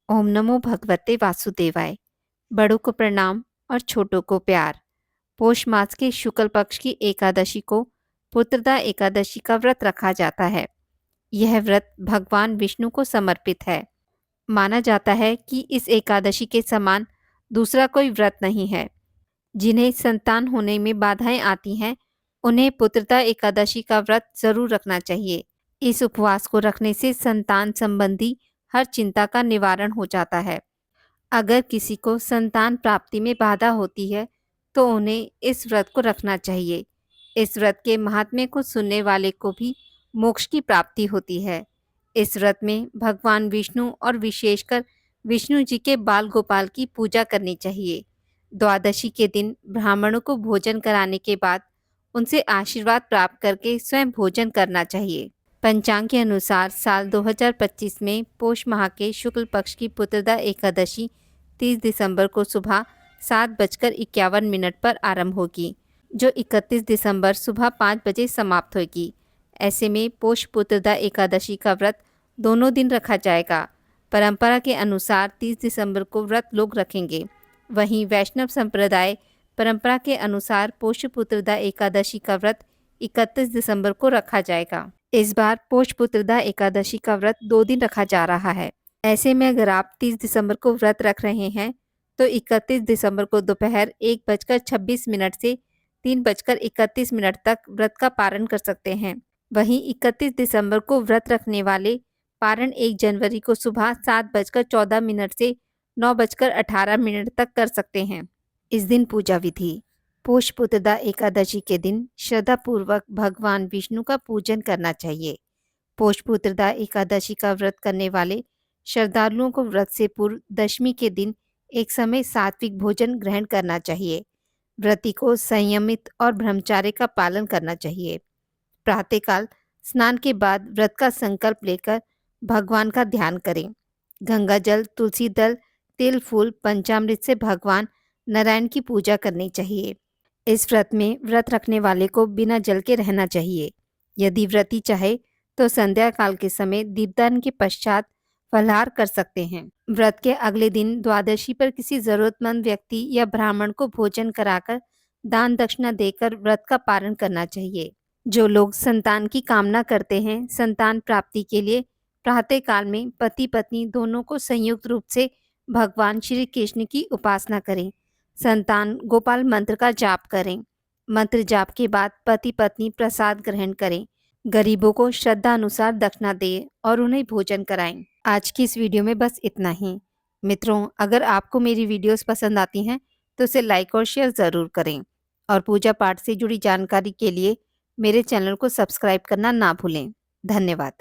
ओम नमो भगवते वासुदेवाय। बड़ों को प्रणाम और छोटों को प्यार। पौष मास के शुक्ल पक्ष की एकादशी को पुत्रदा एकादशी का व्रत रखा जाता है। यह व्रत भगवान विष्णु को समर्पित है। माना जाता है कि इस एकादशी के समान दूसरा कोई व्रत नहीं है। जिन्हें संतान होने में बाधाएं आती हैं, उन्हें पुत्रदा एकादशी का व्रत जरूर रखना चाहिए। इस उपवास को रखने से संतान संबंधी हर चिंता का निवारण हो जाता है। अगर किसी को संतान प्राप्ति में बाधा होती है तो उन्हें इस व्रत को रखना चाहिए। इस व्रत के महात्म्य को सुनने वाले को भी मोक्ष की प्राप्ति होती है। इस व्रत में भगवान विष्णु और विशेषकर विष्णु जी के बाल गोपाल की पूजा करनी चाहिए। द्वादशी के दिन ब्राह्मणों को भोजन कराने के बाद उनसे आशीर्वाद प्राप्त करके स्वयं भोजन करना चाहिए। पंचांग के अनुसार साल 2025 में पौष माह के शुक्ल पक्ष की पुत्रदा एकादशी 30 दिसंबर को सुबह 7:51 पर आरंभ होगी, जो 31 दिसंबर सुबह 5 बजे समाप्त होगी। ऐसे में पौष पुत्रदा एकादशी का व्रत दोनों दिन रखा जाएगा। परंपरा के अनुसार 30 दिसंबर को व्रत लोग रखेंगे। वहीं वैष्णव संप्रदाय परंपरा के अनुसार पौष पुत्रदा एकादशी का व्रत 31 दिसंबर को रखा जाएगा। इस बार पौष पुत्रदा एकादशी का व्रत 2 दिन रखा जा रहा है। ऐसे में अगर आप 30 दिसंबर को व्रत रख रहे हैं तो 31 दिसंबर को दोपहर 1:26 से 3:31 तक व्रत का पारण कर सकते हैं। वहीं 31 दिसंबर को व्रत रखने वाले पारण 1 जनवरी को सुबह 7:14 से 9:18 तक कर सकते हैं। इस दिन पूजा विधि। पौष पुत्रदा एकादशी के दिन श्रद्धापूर्वक भगवान विष्णु का पूजन करना चाहिए। पौष पुत्रदा एकादशी का व्रत करने वाले श्रद्धालुओं को व्रत से पूर्व दशमी के दिन एक समय सात्विक भोजन ग्रहण करना चाहिए। व्रती को संयमित और ब्रह्मचर्य का पालन करना चाहिए। प्रातःकाल स्नान के बाद व्रत का संकल्प लेकर भगवान का ध्यान करें। गंगा जल, तुलसी दल, तिल फूल, पंचामृत से भगवान नारायण की पूजा करनी चाहिए। इस व्रत में व्रत रखने वाले को बिना जल के रहना चाहिए। यदि व्रती चाहे तो संध्या काल के समय दीपदान के पश्चात फलाहार कर सकते हैं। व्रत के अगले दिन द्वादशी पर किसी जरूरतमंद व्यक्ति या ब्राह्मण को भोजन कराकर दान दक्षिणा देकर व्रत का पारण करना चाहिए। जो लोग संतान की कामना करते हैं, संतान प्राप्ति के लिए प्रातः काल में पति पत्नी दोनों को संयुक्त रूप से भगवान श्री कृष्ण की उपासना करें। संतान गोपाल मंत्र का जाप करें। मंत्र जाप के बाद पति पत्नी प्रसाद ग्रहण करें। गरीबों को श्रद्धा अनुसार दक्षिणा दें और उन्हें भोजन कराएं। आज की इस वीडियो में बस इतना ही। मित्रों, अगर आपको मेरी वीडियोस पसंद आती हैं तो इसे लाइक और शेयर ज़रूर करें और पूजा पाठ से जुड़ी जानकारी के लिए मेरे चैनल को सब्सक्राइब करना ना भूलें। धन्यवाद।